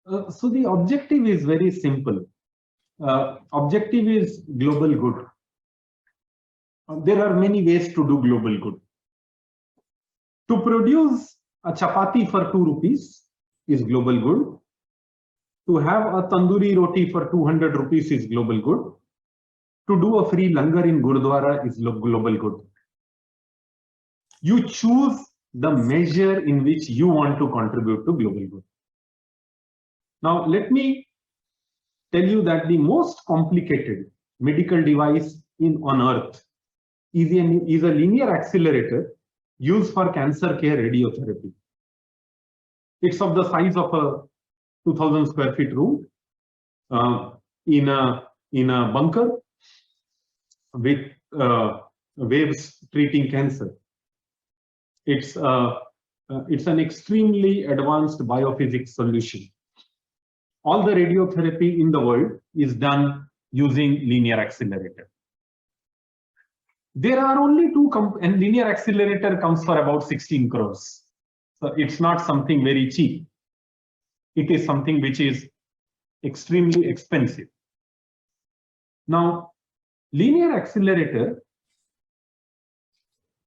So the objective is very simple. Objective is global good. There are many ways to do global good. To produce a chapati for 2 rupees is global good. To have a tandoori roti for 200 rupees is global good. To do a free langar in Gurdwara is global good. You choose the measure in which you want to contribute to global good. Now, let me tell you that the most complicated medical device on earth is a linear accelerator used for cancer care radiotherapy. It's of the size of a 2000 square feet room in a bunker with waves treating cancer. It's an extremely advanced biophysics solution. All the radiotherapy in the world is done using linear accelerator. There are only two, and linear accelerator comes for about 16 crores. So it's not something very cheap. It is something which is extremely expensive. Now, linear accelerator,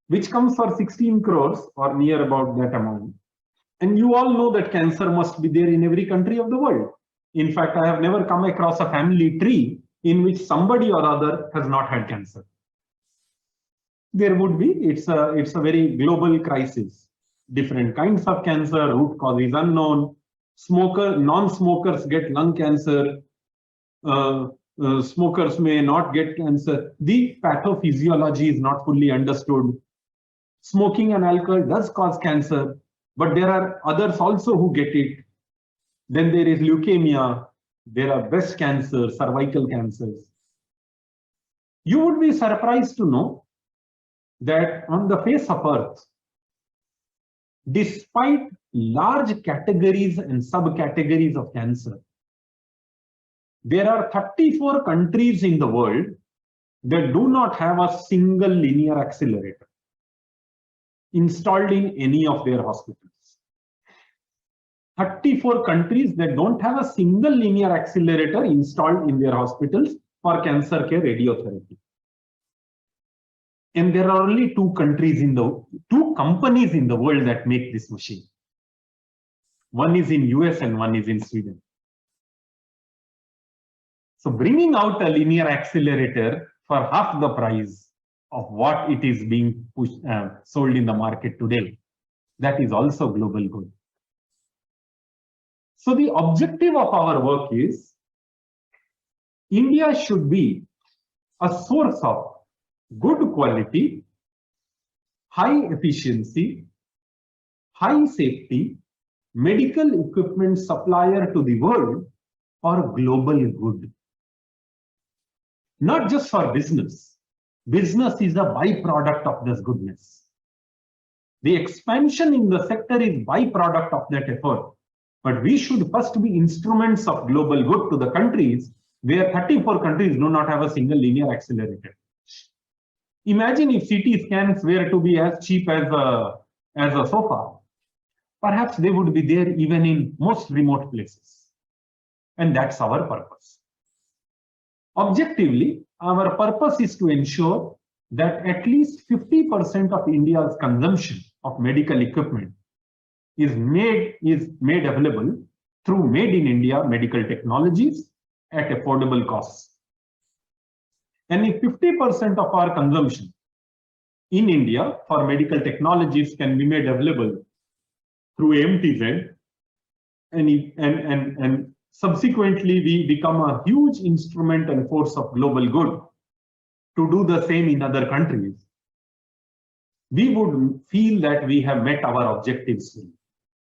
which comes for 16 crores or near about that amount, and you all know that cancer must be there in every country of the world. In fact, I have never come across a family tree in which somebody or other has not had cancer. There would be, it's a very global crisis. Different kinds of cancer, root cause is unknown. Non-smokers get lung cancer. Smokers may not get cancer. The pathophysiology is not fully understood. Smoking and alcohol does cause cancer, but there are others also who get it. Then there is leukemia. There are breast cancer, cervical cancers. You would be surprised to know that on the face of Earth, despite large categories and subcategories of cancer, there are 34 countries in the world that do not have a single linear accelerator installed in any of their hospitals. 34 countries that don't have a single linear accelerator installed in their hospitals for cancer care radiotherapy. And there are only two companies in the world that make this machine. One is in US and one is in Sweden. So bringing out a linear accelerator for half the price of what it is being sold in the market today, that is also global good. So the objective of our work is India should be a source of good quality, high efficiency, high safety medical equipment supplier to the world for global good. Not just for business. Business is a byproduct of this goodness. The expansion in the sector is byproduct of that effort. But we should first be instruments of global good to the countries where 34 countries do not have a single linear accelerator. Imagine if CT scans were to be as cheap as a sofa. Perhaps they would be there even in most remote places. And that's our purpose. Objectively, our purpose is to ensure that at least 50% of India's consumption of medical equipment is made available through Made in India medical technologies at affordable costs. And if 50% of our consumption in India for medical technologies can be made available through AMTZ, and subsequently we become a huge instrument and force of global good to do the same in other countries, we would feel that we have met our objectives.